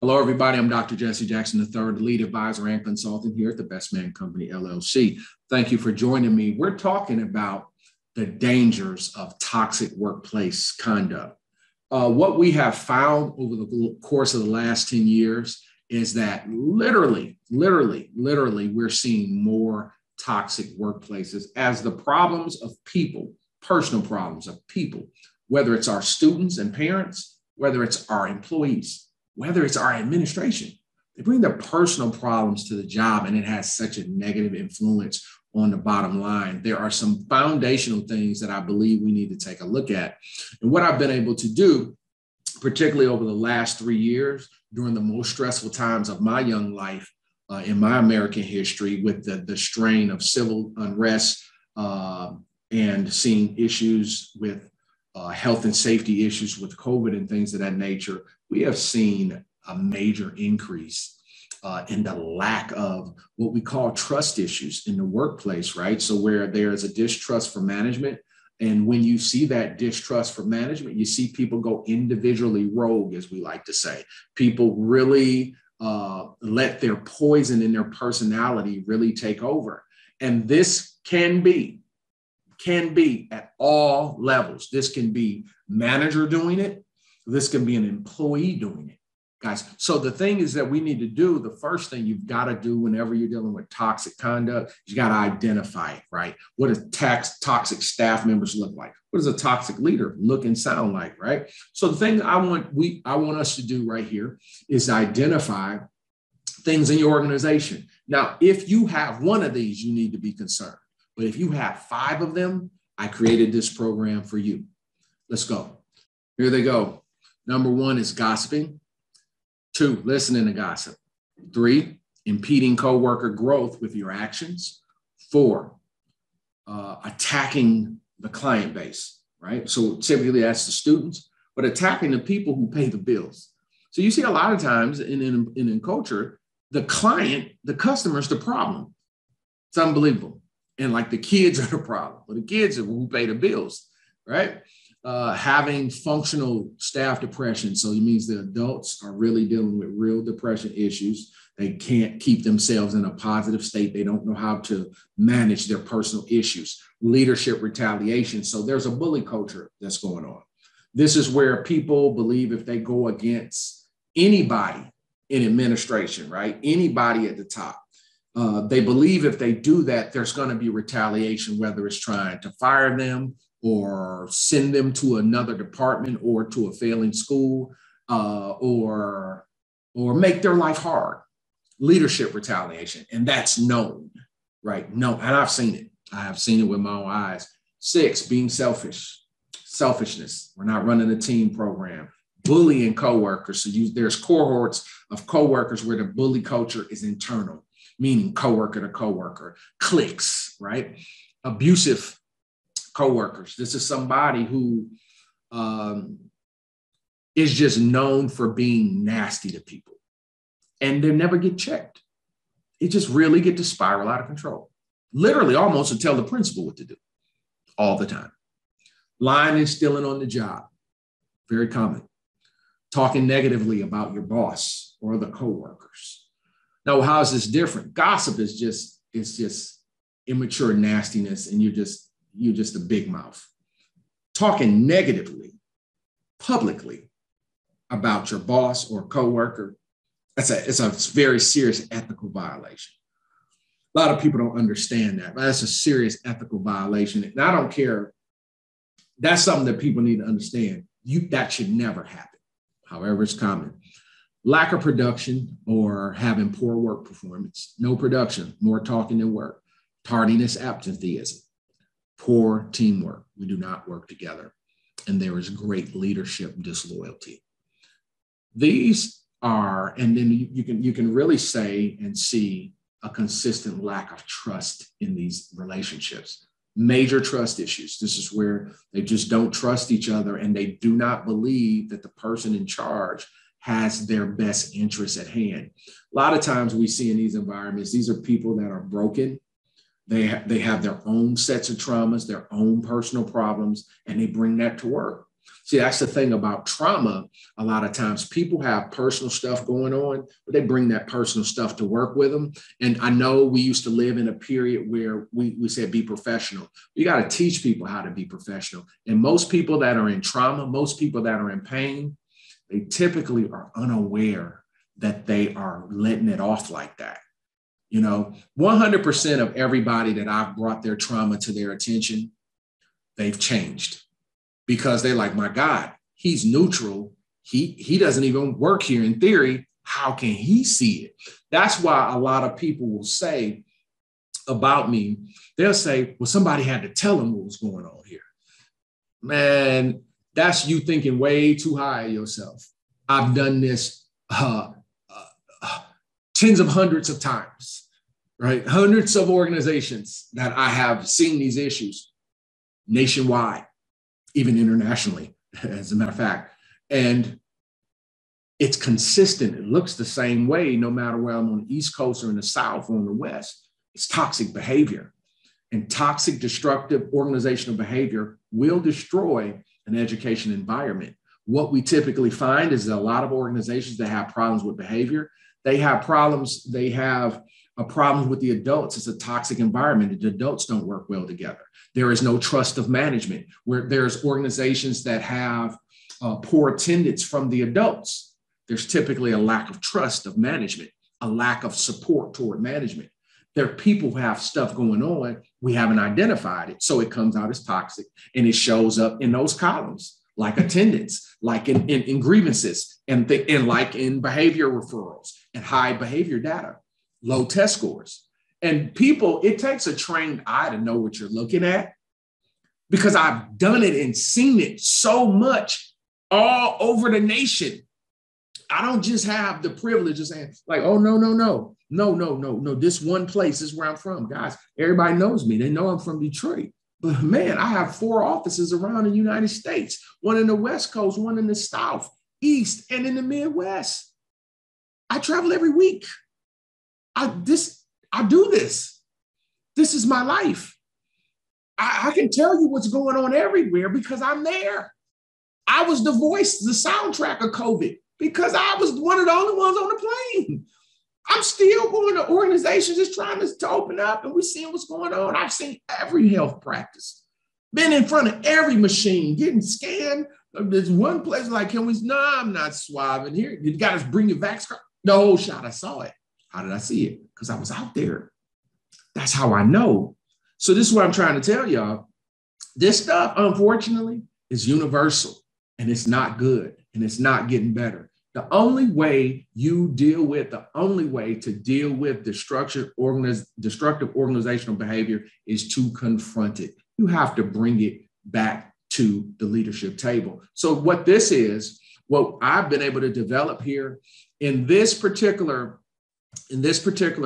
Hello, everybody. I'm Dr. Jesse Jackson III, the lead advisor and consultant here at the Best Man Company, LLC. Thank you for joining me. We're talking about the dangers of toxic workplace conduct. What we have found over the course of the last 10 years is that literally, we're seeing more toxic workplaces as the problems of people, personal problems of people, whether it's our students and parents, whether it's our employees, whether it's our administration, they bring their personal problems to the job, and it has such a negative influence on the bottom line. There are some foundational things that I believe we need to take a look at. And what I've been able to do, particularly over the last 3 years, during the most stressful times of my young life in my American history, with the strain of civil unrest and seeing issues with health and safety issues with COVID and things of that nature, we have seen a major increase in the lack of what we call trust issues in the workplace, right? So where there is a distrust for management, and when you see that distrust for management, you see people go individually rogue, as we like to say. People really let their poison in their personality really take over. And this can be at all levels. This can be manager doing it. This can be an employee doing it, guys. So the thing is that we need to do, the first thing you've got to do whenever you're dealing with toxic conduct, you got to identify it, right? What does toxic staff members look like? What does a toxic leader look and sound like, right? So the thing I want us to do right here is identify things in your organization. Now, if you have one of these, you need to be concerned. But if you have 5 of them, I created this program for you. Let's go. Here they go. Number 1 is gossiping. 2, listening to gossip. 3, impeding coworker growth with your actions. 4, attacking the client base, right? So typically that's the students, but attacking the people who pay the bills. So you see a lot of times in culture, the client, the customer is the problem. It's unbelievable. And like the kids are the problem, but the kids are who pay the bills, right? Having functional staff depression. So it means the adults are really dealing with real depression issues. They can't keep themselves in a positive state. They don't know how to manage their personal issues. Leadership retaliation. So there's a bully culture that's going on. This is where people believe if they go against anybody in administration, right? Anybody at the top. They believe if they do that, there's going to be retaliation, whether it's trying to fire them or send them to another department or to a failing school or make their life hard. Leadership retaliation. And that's known, right? No, and I've seen it. I have seen it with my own eyes. 6, being selfish. Selfishness. We're not running a team program. Bullying coworkers. So there's cohorts of coworkers where the bully culture is internal, meaning coworker to coworker, cliques, right? Abusive coworkers. This is somebody who is just known for being nasty to people, and they never get checked. It just really get to spiral out of control, literally almost to tell the principal what to do all the time. Lying and stealing on the job, very common. Talking negatively about your boss or the coworkers. Now, how is this different? Gossip is just immature nastiness, and you're just a big mouth. Talking negatively, publicly, about your boss or coworker, it's a very serious ethical violation. A lot of people don't understand that, but that's a serious ethical violation. And I don't care. That's something that people need to understand. That should never happen. However, it's common. Lack of production or having poor work performance. No production, more talking than work. Tardiness, absenteeism. Poor teamwork. We do not work together. And there is great leadership disloyalty. These are, and then you can really say and see a consistent lack of trust in these relationships. Major trust issues. This is where they just don't trust each other, and they do not believe that the person in charge has their best interests at hand. A lot of times we see in these environments, these are people that are broken. They have their own sets of traumas, their own personal problems, and they bring that to work. See, that's the thing about trauma. A lot of times people have personal stuff going on, but they bring that personal stuff to work with them. And I know we used to live in a period where we said be professional. You got to teach people how to be professional. And most people that are in trauma, most people that are in pain, they typically are unaware that they are letting it off like that. 100% of everybody that I've brought their trauma to their attention, they've changed. Because they're like, my God, he's neutral. He doesn't even work here in theory. How can he see it? That's why a lot of people will say about me, they'll say, well, somebody had to tell them what was going on here. Man, that's you thinking way too high of yourself. I've done this tens of hundreds of times, right? Hundreds of organizations that I have seen these issues nationwide, even internationally, as a matter of fact. And it's consistent. It looks the same way, no matter where I'm on the East Coast or in the South or in the West. It's toxic behavior. And toxic, destructive organizational behavior will destroy an education environment. What we typically find is that a lot of organizations that have problems with behavior, they have problems with the adults. It's a toxic environment. The adults don't work well together. There is no trust of management. Where there's organizations that have poor attendance from the adults, there's typically a lack of trust of management, a lack of support toward management. There are people who have stuff going on. We haven't identified it. So it comes out as toxic and it shows up in those columns, like attendance, like in grievances, and like in behavior referrals and high behavior data, low test scores. And people, it takes a trained eye to know what you're looking at, because I've done it and seen it so much all over the nation. I don't just have the privilege of saying like, oh, no. This one place is where I'm from. Guys, everybody knows me. They know I'm from Detroit. But man, I have 4 offices around the United States, one in the West Coast, one in the South, East, and in the Midwest. I travel every week. I do this. This is my life. I can tell you what's going on everywhere because I'm there. I was the voice, the soundtrack of COVID, because I was one of the only ones on the plane. I'm still going to organizations just trying to open up, and we're seeing what's going on. I've seen every health practice, been in front of every machine, getting scanned. There's one place like, no, I'm not swabbing here. You got to bring your vax card. The whole shot, I saw it. How did I see it? Because I was out there. That's how I know. So this is what I'm trying to tell y'all. This stuff, unfortunately, is universal, and it's not good, and it's not getting better. The only way to deal with destructive organizational behavior is to confront it. You have to bring it back to the leadership table. So what I've been able to develop here in this particular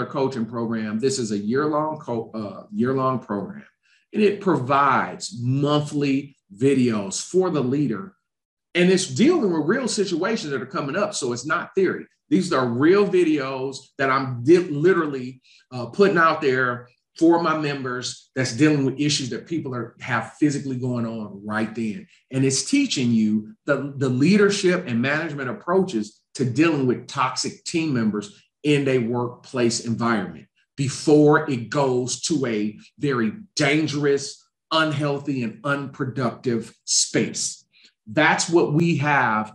coaching program, this is a year-long program, and it provides monthly videos for the leader. And it's dealing with real situations that are coming up. So it's not theory. These are real videos that I'm literally putting out there for my members that's dealing with issues that people have physically going on right then. And it's teaching you the leadership and management approaches to dealing with toxic team members in a workplace environment before it goes to a very dangerous, unhealthy, and unproductive space. That's what we have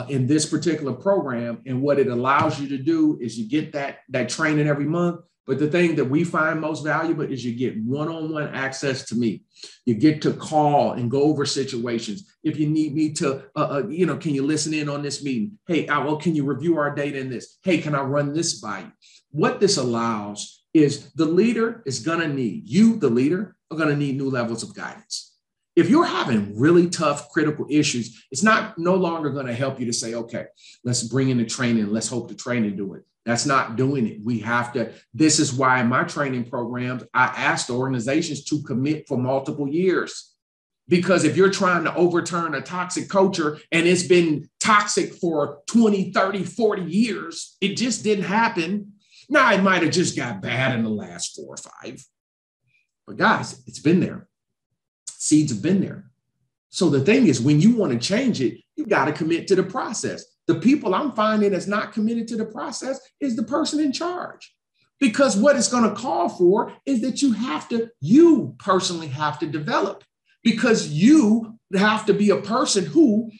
in this particular program. And what it allows you to do is you get that training every month. But the thing that we find most valuable is you get one-on-one access to me. You get to call and go over situations. If you need me to, can you listen in on this meeting? Hey, can you review our data in this? Hey, can I run this by you? What this allows is the leader is going to need, the leader, are going to need new levels of guidance. If you're having really tough, critical issues, it's no longer going to help you to say, okay, let's bring in the training. Let's hope the training do it. That's not doing it. We have to. This is why in my training programs, I ask the organizations to commit for multiple years. Because if you're trying to overturn a toxic culture and it's been toxic for 20, 30, 40 years, it just didn't happen. Now, it might have just got bad in the last 4 or 5. But guys, it's been there. Seeds have been there. So the thing is, when you want to change it, you got to commit to the process. The people I'm finding that's not committed to the process is the person in charge. Because what it's going to call for is that you personally have to develop, because you have to be a person who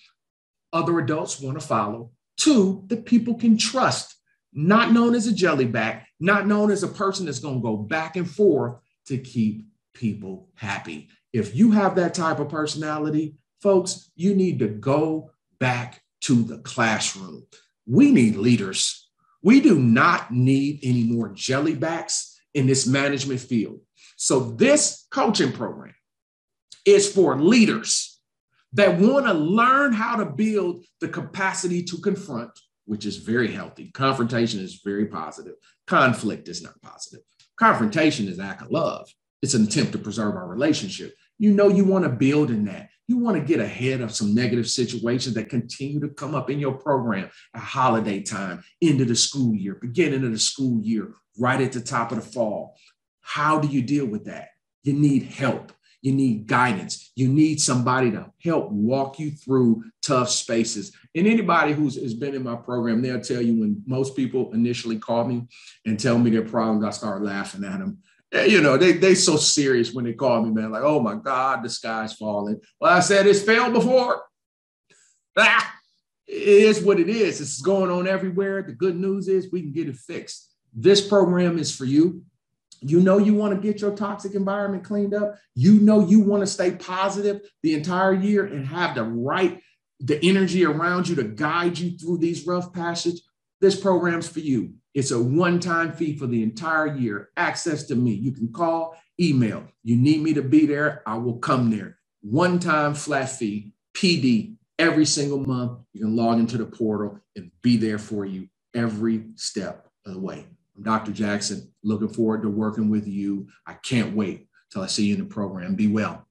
other adults want to follow. Two, that people can trust, not known as a jellyback, not known as a person that's going to go back and forth to keep people happy. If you have that type of personality, folks, you need to go back to the classroom. We need leaders. We do not need any more jellybacks in this management field. So this coaching program is for leaders that want to learn how to build the capacity to confront, which is very healthy. Confrontation is very positive. Conflict is not positive. Confrontation is an act of love. It's an attempt to preserve our relationship. You know, you want to build in that. You want to get ahead of some negative situations that continue to come up in your program at holiday time, into the school year, beginning of the school year, right at the top of the fall. How do you deal with that? You need help. You need guidance. You need somebody to help walk you through tough spaces. And anybody has been in my program, they'll tell you, when most people initially call me and tell me their problems, I start laughing at them. You know, they so serious when they call me, man, like, oh my God, the sky's falling. Well, I said, it's failed before. It is what it is. It's going on everywhere. The good news is we can get it fixed. This program is for you. You know, you want to get your toxic environment cleaned up. You know, you want to stay positive the entire year and have the energy around you to guide you through these rough passages. This program's for you. It's a one-time fee for the entire year. Access to me. You can call, email. You need me to be there, I will come there. One-time flat fee, PD, every single month. You can log into the portal and be there for you every step of the way. I'm Dr. Jackson. Looking forward to working with you. I can't wait till I see you in the program. Be well.